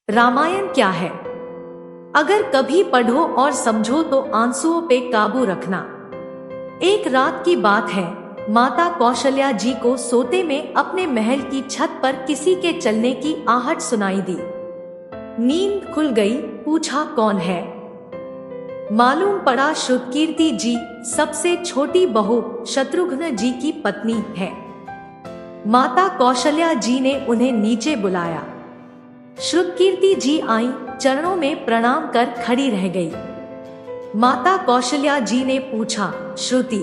रामायण क्या है? अगर कभी पढ़ो और समझो तो आंसुओं पे काबू रखना। एक रात की बात है, माता कौशल्या जी को सोते में अपने महल की छत पर किसी के चलने की आहट सुनाई दी। नींद खुल गई, पूछा कौन है? मालूम पड़ा श्रुतकीर्ति जी, सबसे छोटी बहू शत्रुघ्न जी की पत्नी है। माता कौशल्या जी ने उन्हें नीचे बुलाया। श्रुतकीर्ति जी आई, चरणों में प्रणाम कर खड़ी रह गई। माता कौशल्या जी ने पूछा, श्रुति,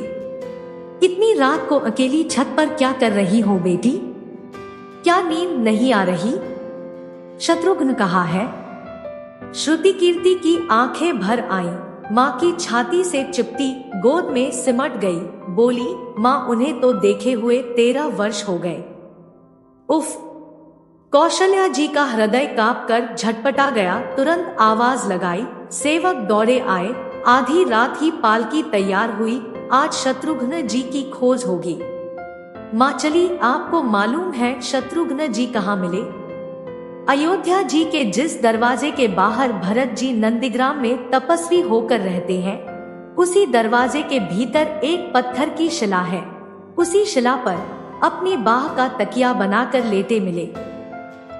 इतनी रात को अकेली छत पर क्या कर रही हो बेटी? क्या नींद नहीं आ रही? शत्रुघ्न कहाँ है? श्रुतिकीर्ति की आंखें भर आईं, माँ की छाती से चिपटी, गोद में सिमट गई, बोली, माँ उन्हें तो देखे हुए 13 वर्ष हो गए। उफ! कौशल्या जी का हृदय कांप कर झटपटा गया। तुरंत आवाज लगाई, सेवक दौड़े आए, आधी रात ही पालकी तैयार हुई, आज शत्रुघ्न जी की खोज होगी। माँ चली, आपको मालूम है शत्रुघ्न जी कहाँ मिले? अयोध्या जी के जिस दरवाजे के बाहर भरत जी नंदीग्राम में तपस्वी होकर रहते हैं, उसी दरवाजे के भीतर एक पत्थर की शिला है। उसी शिला पर अपनी बाह का तकिया बनाकर लेटे मिले।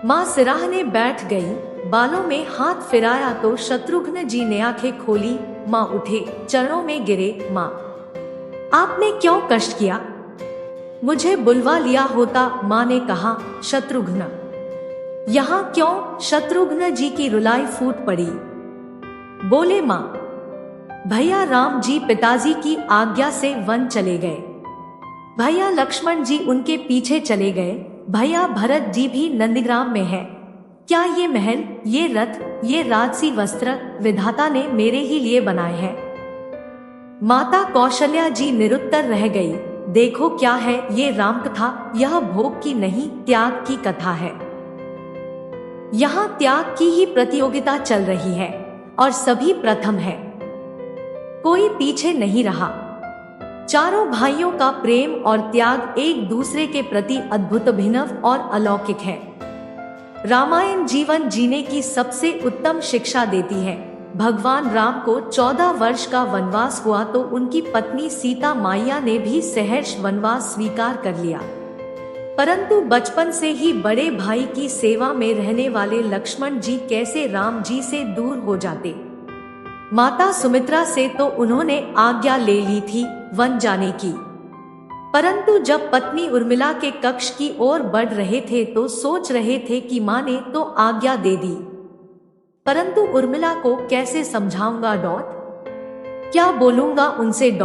माँ सिराहने बैठ गई, बालों में हाथ फिराया तो शत्रुघ्न जी ने आंखें खोली। माँ उठे, चरणों में गिरे, माँ आपने क्यों कष्ट किया? मुझे बुलवा लिया होता, माँ ने कहा। शत्रुघ्न यहाँ क्यों? शत्रुघ्न जी की रुलाई फूट पड़ी। बोले, माँ भैया राम जी पिताजी की आज्ञा से वन चले गए, भैया लक्ष्मण जी उनके पीछे चले गए, भैया भरत जी भी नंदीग्राम में है। क्या ये महल, ये रथ, ये राजसी वस्त्र विधाता ने मेरे ही लिए बनाए हैं? माता कौशल्या जी निरुत्तर रह गई। देखो क्या है ये राम कथा, यह भोग की नहीं, त्याग की कथा है। यहाँ त्याग की ही प्रतियोगिता चल रही है और सभी प्रथम है, कोई पीछे नहीं रहा। चारों भाइयों का प्रेम और त्याग एक दूसरे के प्रति अद्भुत, अभिनव और अलौकिक है। रामायण जीवन जीने की सबसे उत्तम शिक्षा देती है। भगवान राम को 14 वर्ष का वनवास हुआ तो उनकी पत्नी सीता मैया ने भी सहर्ष वनवास स्वीकार कर लिया, परंतु बचपन से ही बड़े भाई की सेवा में रहने वाले लक्ष्मण जी कैसे राम जी से दूर हो जाते। माता सुमित्रा से तो उन्होंने आज्ञा ले ली थी वन जाने की, परंतु जब पत्नी उर्मिला के कक्ष की ओर बढ़ रहे थे तो सोच रहे थे कि माँ ने तो आज्ञा दे दी, परंतु उर्मिला को कैसे समझाऊंगा, क्या बोलूंगा उनसे,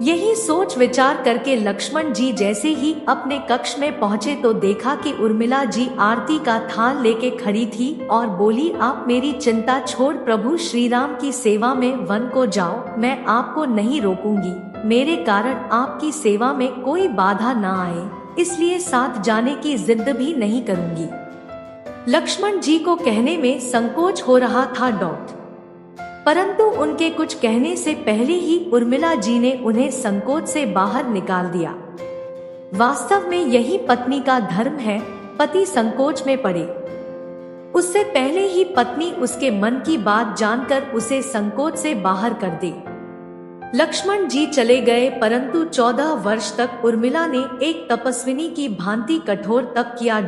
यही सोच विचार करके लक्ष्मण जी जैसे ही अपने कक्ष में पहुंचे तो देखा कि उर्मिला जी आरती का थाल लेके खड़ी थी और बोली, आप मेरी चिंता छोड़ प्रभु श्री राम की सेवा में वन को जाओ, मैं आपको नहीं रोकूंगी, मेरे कारण आपकी सेवा में कोई बाधा ना आए, इसलिए साथ जाने की जिद भी नहीं करूंगी। लक्ष्मण जी को कहने में संकोच हो रहा था, परंतु उनके कुछ कहने से पहले ही उर्मिला जी ने उन्हें संकोच से बाहर निकाल दिया। वास्तव में यही पत्नी का धर्म है, पति संकोच में पड़े उससे पहले ही पत्नी उसके मन की बात जानकर उसे संकोच से बाहर कर दे। लक्ष्मण जी चले गए, परंतु 14 वर्ष तक उर्मिला ने एक तपस्विनी की भांति कठोर तप किया।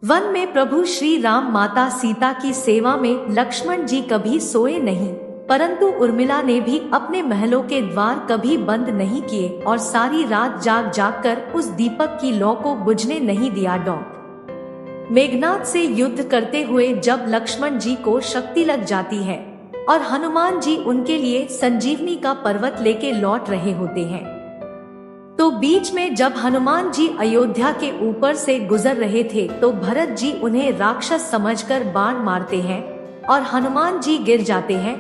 वन में प्रभु श्री राम माता सीता की सेवा में लक्ष्मण जी कभी सोए नहीं, परंतु उर्मिला ने भी अपने महलों के द्वार कभी बंद नहीं किए और सारी रात जाग जाग कर उस दीपक की लौ को बुझने नहीं दिया। मेघनाद से युद्ध करते हुए जब लक्ष्मण जी को शक्ति लग जाती है और हनुमान जी उनके लिए संजीवनी का पर्वत लेके लौट रहे होते हैं, तो बीच में जब हनुमान जी अयोध्या के ऊपर से गुजर रहे थे तो भरत जी उन्हें राक्षस समझकर बाण मारते हैं और हनुमान जी गिर जाते हैं।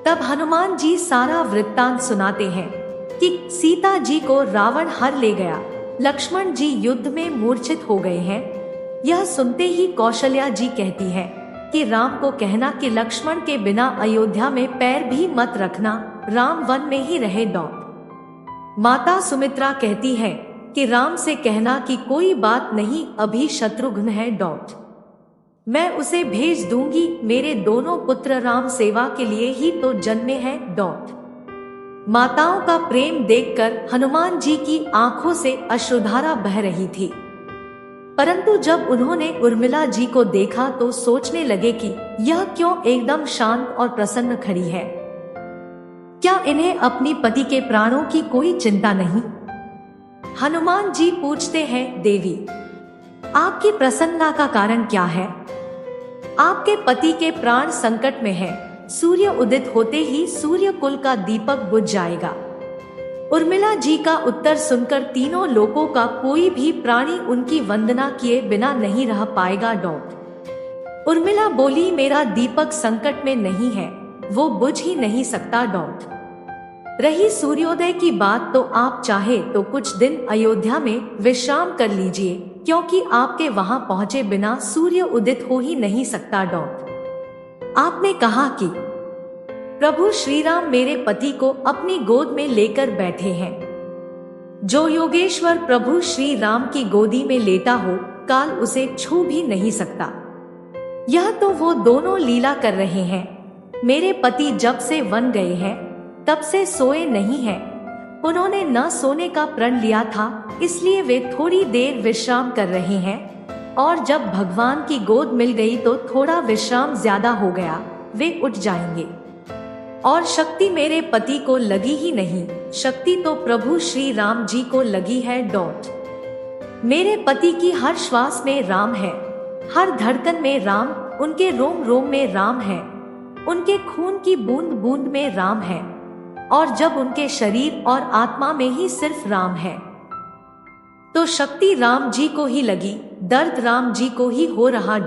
तब हनुमान जी सारा वृत्तांत सुनाते हैं कि सीता जी को रावण हर ले गया, लक्ष्मण जी युद्ध में मूर्छित हो गए हैं। यह सुनते ही कौशल्या जी कहती है कि राम को कहना कि लक्ष्मण के बिना अयोध्या में पैर भी मत रखना, राम वन में ही रहे। माता सुमित्रा कहती है कि राम से कहना कि कोई बात नहीं, अभी शत्रुघ्न है मैं उसे भेज दूंगी, मेरे दोनों पुत्र राम सेवा के लिए ही तो जन्मे हैं माताओं का प्रेम देखकर हनुमान जी की आंखों से अश्रुधारा बह रही थी। परंतु जब उन्होंने उर्मिला जी को देखा तो सोचने लगे कि यह क्यों एकदम शांत और प्रसन्न खड़ी है। क्या इन्हें अपनी पति के प्राणों की कोई चिंता नहीं? हनुमान जी पूछते हैं, देवी आपकी प्रसन्नता का कारण क्या है? आपके पति के प्राण संकट में है। सूर्य उदित होते ही सूर्य कुल का दीपक बुझ जाएगा। उर्मिला जी का उत्तर सुनकर तीनों लोकों का कोई भी प्राणी उनकी वंदना किए बिना नहीं रह पाएगा। उर्मिला बोली, मेरा दीपक संकट में नहीं है, वो बुझ ही नहीं सकता। रही सूर्योदय की बात, तो आप चाहे तो कुछ दिन अयोध्या में विश्राम कर लीजिए, क्योंकि आपके वहां पहुंचे बिना सूर्य उदित हो ही नहीं सकता। आपने कहा कि प्रभु श्री राम मेरे पति को अपनी गोद में लेकर बैठे हैं। जो योगेश्वर प्रभु श्री राम की गोदी में लेटा हो, काल उसे छू भी नहीं सकता। यह तो वो दोनों लीला कर रहे हैं। मेरे पति जब से वन गए हैं तब से सोए नहीं हैं। उन्होंने न सोने का प्रण लिया था, इसलिए वे थोड़ी देर विश्राम कर रहे हैं, और जब भगवान की गोद मिल गई तो थोड़ा विश्राम ज्यादा हो गया, वे उठ जाएंगे। और शक्ति मेरे पति को लगी ही नहीं, शक्ति तो प्रभु श्री राम जी को लगी है। मेरे पति की हर श्वास में राम है, हर धड़कन में राम, उनके रोम रोम में राम है, उनके खून की बूंद बूंद में राम है, और जब उनके शरीर और आत्मा में ही सिर्फ राम है, तो शक्ति राम जी को ही लगी, दर्द राम जी को ही हो रहा।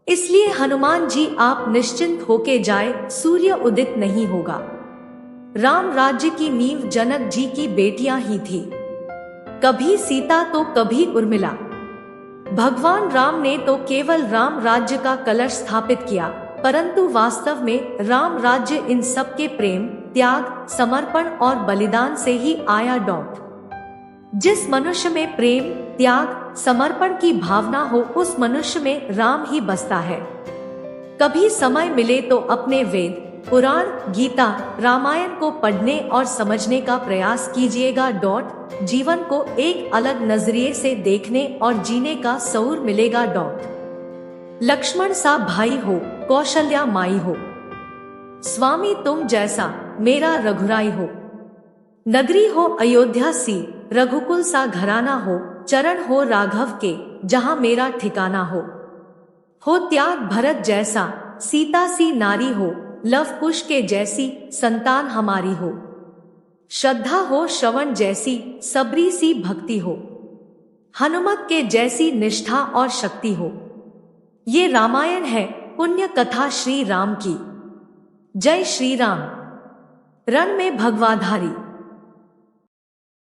इसलिए हनुमान जी आप निश्चिंत होके जाए, सूर्य उदित नहीं होगा। राम राज्य की नींव जनक जी की बेटियां ही थी, कभी सीता तो कभी उर्मिला। भगवान राम ने तो केवल राम राज्य का कलश स्थापित किया, परंतु वास्तव में राम राज्य इन सब के प्रेम, त्याग, समर्पण और बलिदान से ही आया। जिस मनुष्य में प्रेम, त्याग, समर्पण की भावना हो, उस मनुष्य में राम ही बसता है। कभी समय मिले तो अपने वेद, पुराण, गीता, रामायण को पढ़ने और समझने का प्रयास कीजिएगा। जीवन को एक अलग नजरिए से देखने और जीने का सऊर मिलेगा। लक्ष्मण सा भाई हो, कौशल्या माई हो, स्वामी तुम जैसा मेरा रघुराई हो। नगरी हो अयोध्या सी, रघुकुल सा घराना हो, चरण हो राघव के, जहां मेरा ठिकाना हो त्याग भरत जैसा, सीता सी नारी हो, लव कुश के जैसी संतान हमारी हो। श्रद्धा हो श्रवण जैसी, सबरी सी भक्ति हो, हनुमत के जैसी निष्ठा और शक्ति हो। ये रामायण है, पुण्य कथा श्री राम की। जय श्री राम। रण में भगवाधारी।